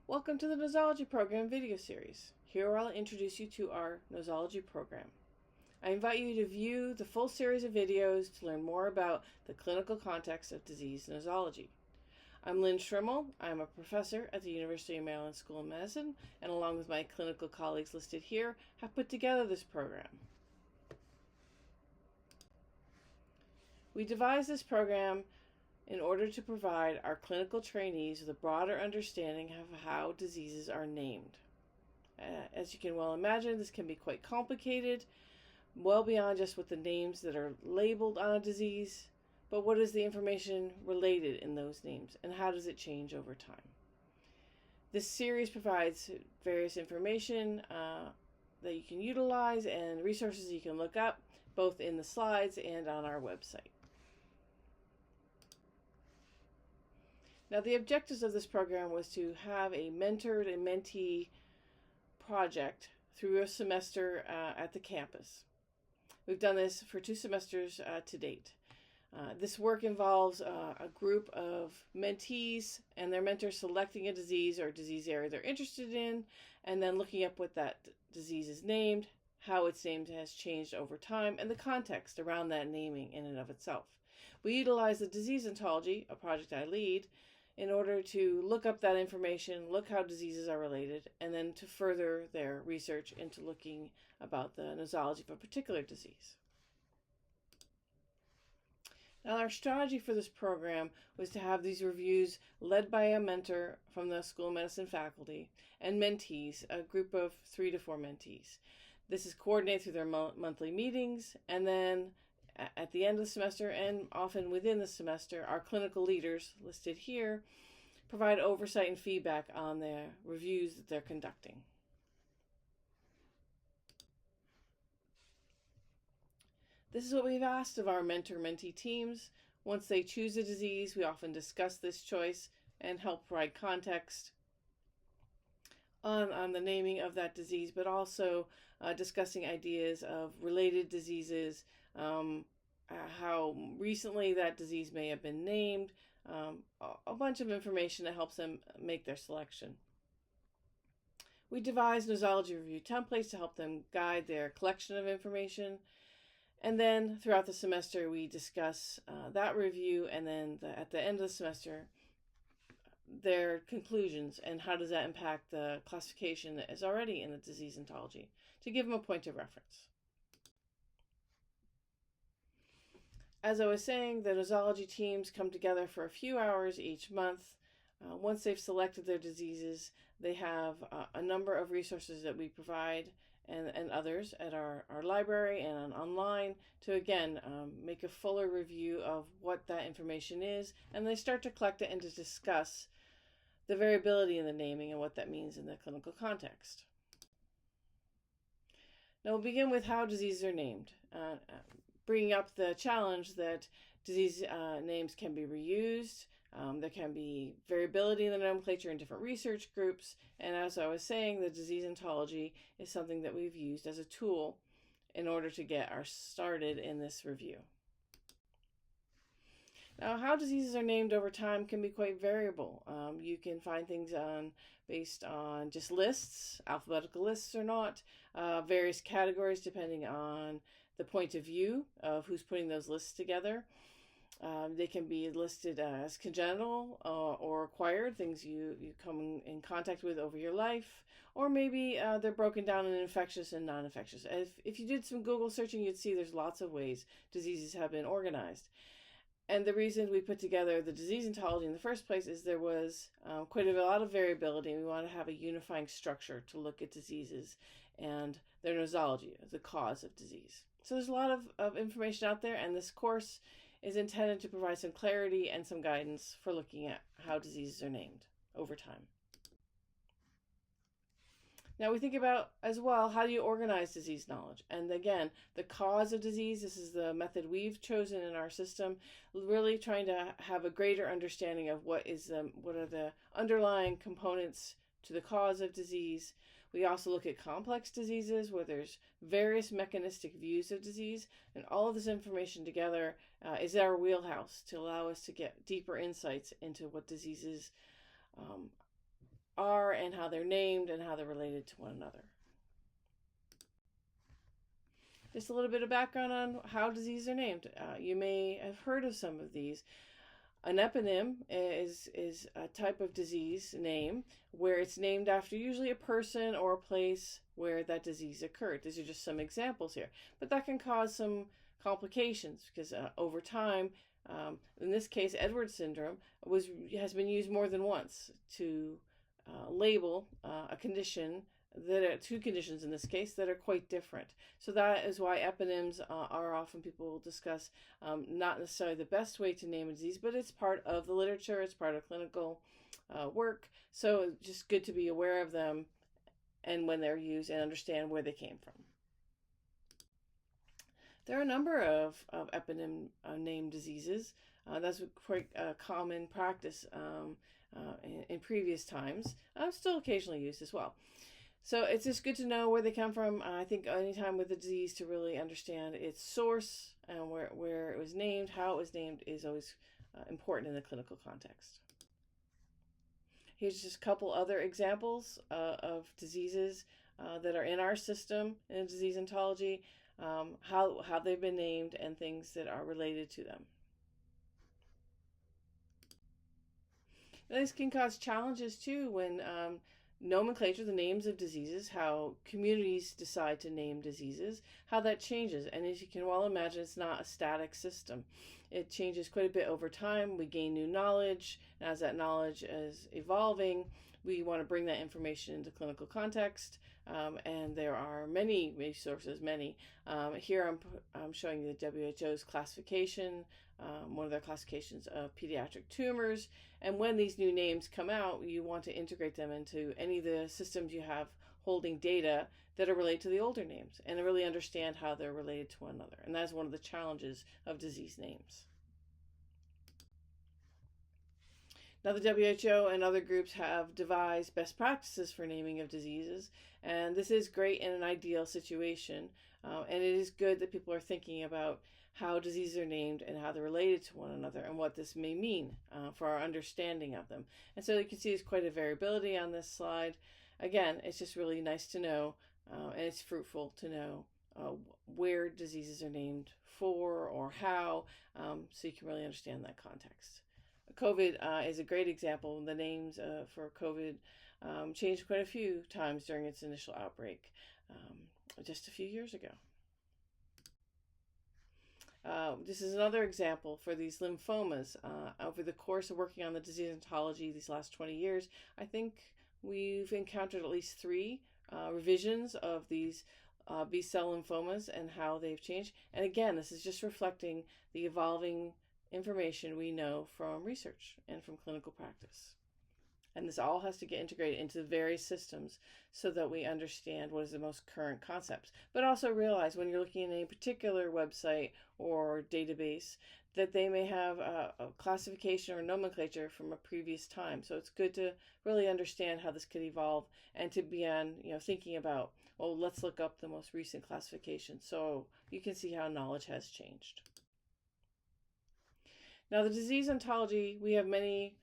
Welcome to the Nosology program video series. Here I'll introduce you to our Nosology program. I invite you to view the full series of videos to learn more about the clinical context of disease nosology. I'm Lynn Schrimmel. I'm a professor at the University of Maryland School of Medicine, and along with my clinical colleagues listed here, have put together this program. We devised this program in order to provide our clinical trainees with a broader understanding of how diseases are named. As you can well imagine, this can be quite complicated, well beyond just what the names that are labeled on a disease, but what is the information related in those names, and how does it change over time? This series provides various information that you can utilize and resources you can look up, both in the slides and on our website. Now, the objectives of this program was to have a mentored and mentee project through a semester at the campus. We've done this for 2 semesters to date. This work involves a group of mentees and their mentors selecting a disease or disease area they're interested in, and then looking up what that disease is named, how its name has changed over time, and the context around that naming in and of itself. We utilize the disease ontology, a project I lead, in order to look up that information, look how diseases are related, and then to further their research into looking about the nosology of a particular disease. Now, our strategy for this program was to have these reviews led by a mentor from the School of Medicine faculty and mentees, a group of 3 to 4 mentees. This is coordinated through their monthly meetings, and then at the end of the semester, and often within the semester, our clinical leaders listed here provide oversight and feedback on the reviews that they're conducting. This is what we've asked of our mentor-mentee teams. Once they choose a disease, we often discuss this choice and help provide context on the naming of that disease, but also discussing ideas of related diseases, how recently that disease may have been named, a bunch of information that helps them make their selection. We devised nosology review templates to help them guide their collection of information, and then throughout the semester we discuss that review, and then at the end of the semester their conclusions and how does that impact the classification that is already in the disease ontology, to give them a point of reference. As I was saying, the nosology teams come together for a few hours each month. Once they've selected their diseases, they have a number of resources that we provide and others at our library and online to, again, make a fuller review of what that information is, and they start to collect it and to discuss the variability in the naming and what that means in the clinical context. Now we'll begin with how diseases are named, bringing up the challenge that disease names can be reused. There can be variability in the nomenclature in different research groups, and as I was saying, the disease ontology is something that we've used as a tool in order to get our started in this review. Now, how diseases are named over time can be quite variable. You can find things based on just lists, alphabetical lists or not, various categories depending on the point of view of who's putting those lists together. They can be listed as congenital or acquired, things you come in contact with over your life, or maybe they're broken down in infectious and non-infectious. If you did some Google searching, you'd see there's lots of ways diseases have been organized. And the reason we put together the disease ontology in the first place is there was quite a lot of variability, and we want to have a unifying structure to look at diseases and their nosology, the cause of disease. So there's a lot of information out there, and this course is intended to provide some clarity and some guidance for looking at how diseases are named over time. Now we think about as well, how do you organize disease knowledge? And again, the cause of disease, this is the method we've chosen in our system, really trying to have a greater understanding of what are the underlying components to the cause of disease. We also look at complex diseases where there's various mechanistic views of disease, and all of this information together is our wheelhouse to allow us to get deeper insights into what diseases are and how they're named and how they're related to one another. Just a little bit of background on how diseases are named. You may have heard of some of these. An eponym is a type of disease name where it's named after usually a person or a place where that disease occurred. These are just some examples here. But that can cause some complications because over time, in this case, Edwards syndrome has been used more than once to label a condition that are two conditions in this case that are quite different. So that is why eponyms are often people discuss not necessarily the best way to name a disease, but it's part of the literature, it's part of clinical work. So it's just good to be aware of them and when they're used and understand where they came from. There are a number of eponym named diseases. That's quite a common practice in previous times. Still occasionally used as well. So it's just good to know where they come from. I think anytime with a disease to really understand its source and where it was named, how it was named is always important in the clinical context. Here's just a couple other examples of diseases that are in our system in disease ontology, how they've been named and things that are related to them. Now, this can cause challenges too when nomenclature, the names of diseases, how communities decide to name diseases, how that changes. And as you can well imagine, it's not a static system. It changes quite a bit over time. We gain new knowledge. And as that knowledge is evolving, we want to bring that information into clinical context. And there are many resources, here I'm showing you the WHO's classification, one of their classifications of pediatric tumors. And when these new names come out, you want to integrate them into any of the systems you have holding data that are related to the older names and really understand how they're related to one another. And that's one of the challenges of disease names. Now, the WHO and other groups have devised best practices for naming of diseases, and this is great in an ideal situation. And it is good that people are thinking about how diseases are named and how they're related to one another and what this may mean for our understanding of them. And so you can see there's quite a variability on this slide. Again, it's just really nice to know, and it's fruitful to know where diseases are named for or how, so you can really understand that context. COVID is a great example. The names for COVID changed quite a few times during its initial outbreak just a few years ago. This is another example for these lymphomas. Over the course of working on the disease ontology these last 20 years, I think we've encountered at least 3 revisions of these B-cell lymphomas and how they've changed. And again, this is just reflecting the evolving information we know from research and from clinical practice. And this all has to get integrated into the various systems so that we understand what is the most current concepts. But also realize when you're looking at a particular website or database that they may have a classification or nomenclature from a previous time. So it's good to really understand how this could evolve and to be on, thinking about, well, let's look up the most recent classification so you can see how knowledge has changed. Now, the disease ontology, we have many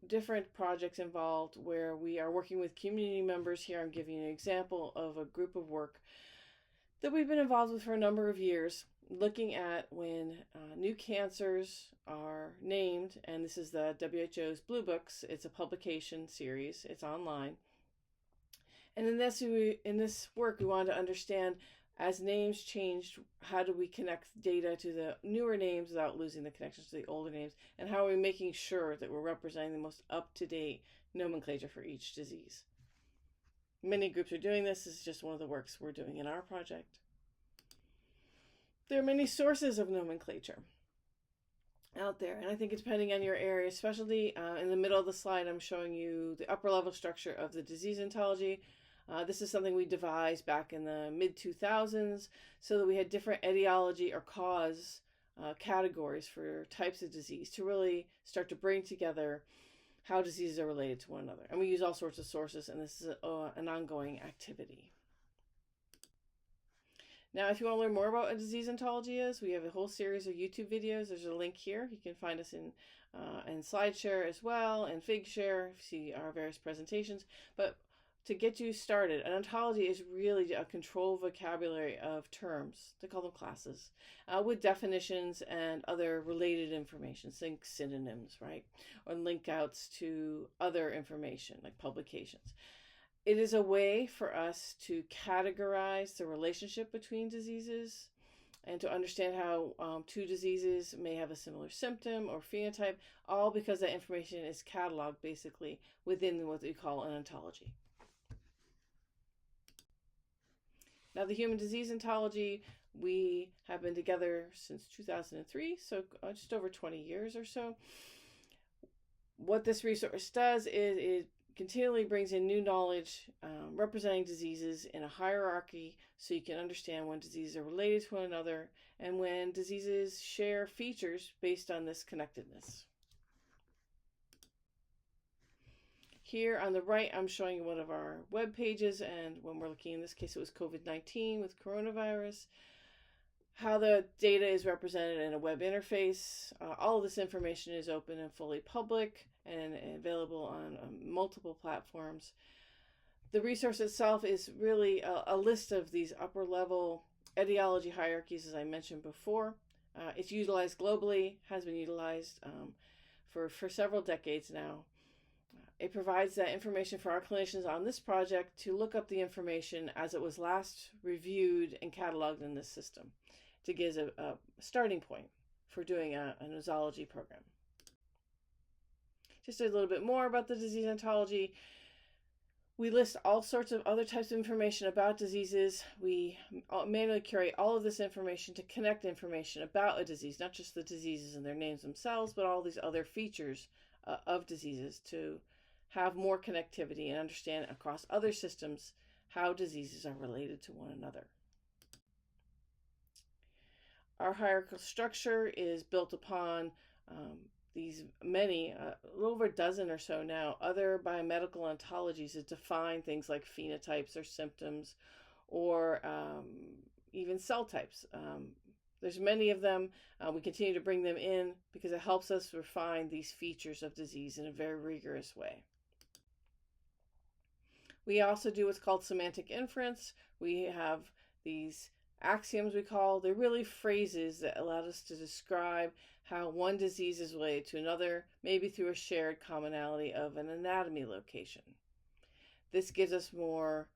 different projects involved where we are working with community members. Here I'm giving you an example of a group of work that we've been involved with for a number of years, looking at when new cancers are named, and this is the WHO's Blue Books. It's a publication series. It's online. And in this work, we wanted to understand, as names changed, how do we connect data to the newer names without losing the connections to the older names? And how are we making sure that we're representing the most up-to-date nomenclature for each disease? Many groups are doing this. This is just one of the works we're doing in our project. There are many sources of nomenclature out there, and I think it's depending on your area of specialty. In the middle of the slide, I'm showing you the upper level structure of the disease ontology. This is something we devised back in the mid-2000s so that we had different etiology or cause categories for types of disease to really start to bring together how diseases are related to one another. And we use all sorts of sources, and this is an ongoing activity. Now, if you want to learn more about what a disease ontology is, we have a whole series of YouTube videos. There's a link here. You can find us in SlideShare as well, and Figshare, see our various presentations. But to get you started, an ontology is really a controlled vocabulary of terms, they call them classes, with definitions and other related information, think synonyms, right? Or link outs to other information like publications. It is a way for us to categorize the relationship between diseases and to understand how two diseases may have a similar symptom or phenotype, all because that information is cataloged basically within what we call an ontology. Now, the Human Disease Ontology, we have been together since 2003, so just over 20 years or so. What this resource does is it continually brings in new knowledge representing diseases in a hierarchy so you can understand when diseases are related to one another and when diseases share features based on this connectedness. Here on the right, I'm showing you one of our web pages, and when we're looking, in this case, it was COVID-19 with coronavirus, how the data is represented in a web interface. All of this information is open and fully public and available on multiple platforms. The resource itself is really a list of these upper level etiology hierarchies, as I mentioned before. It's utilized globally, has been utilized for several decades now. It provides that information for our clinicians on this project to look up the information as it was last reviewed and cataloged in this system to give a starting point for doing a nosology program. Just a little bit more about the disease ontology. We list all sorts of other types of information about diseases. We manually curate all of this information to connect information about a disease, not just the diseases and their names themselves, but all these other features of diseases to have more connectivity and understand across other systems how diseases are related to one another. Our hierarchical structure is built upon these many, a little over a dozen or so now, other biomedical ontologies that define things like phenotypes or symptoms or even cell types. There's many of them. We continue to bring them in because it helps us refine these features of disease in a very rigorous way. We also do what's called semantic inference. We have these axioms they're really phrases that allow us to describe how one disease is related to another, maybe through a shared commonality of an anatomy location. This gives us more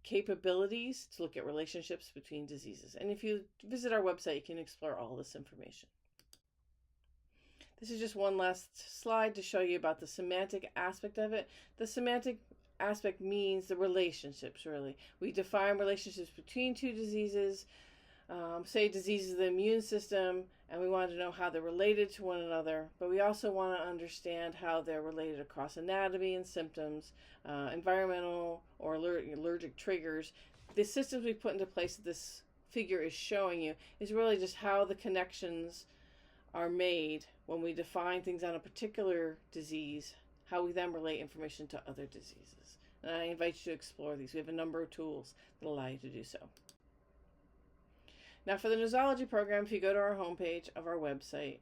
capabilities to look at relationships between diseases. And if you visit our website, you can explore all this information. This is just one last slide to show you about the semantic aspect of it. The semantic aspect means the relationships, really. We define relationships between two diseases, say diseases of the immune system, and we want to know how they're related to one another, but we also want to understand how they're related across anatomy and symptoms, environmental or allergic triggers. The systems we put into place that this figure is showing you is really just how the connections are made when we define things on a particular disease, how we then relate information to other diseases. And I invite you to explore these. We have a number of tools that allow you to do so. Now, for the nosology program, if you go to our homepage of our website,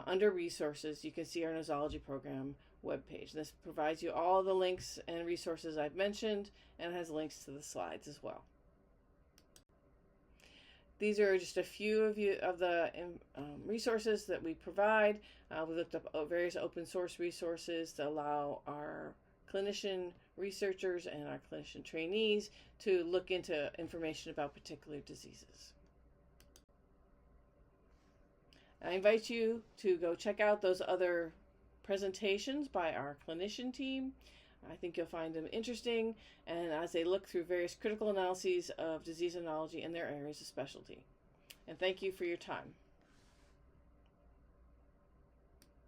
under resources, you can see our nosology program webpage. This provides you all the links and resources I've mentioned and has links to the slides as well. These are just a few of the resources that we provide. We looked up various open source resources to allow our clinician researchers and our clinician trainees to look into information about particular diseases. I invite you to go check out those other presentations by our clinician team. I think you'll find them interesting, and as they look through various critical analyses of disease ontology in their areas of specialty. And thank you for your time.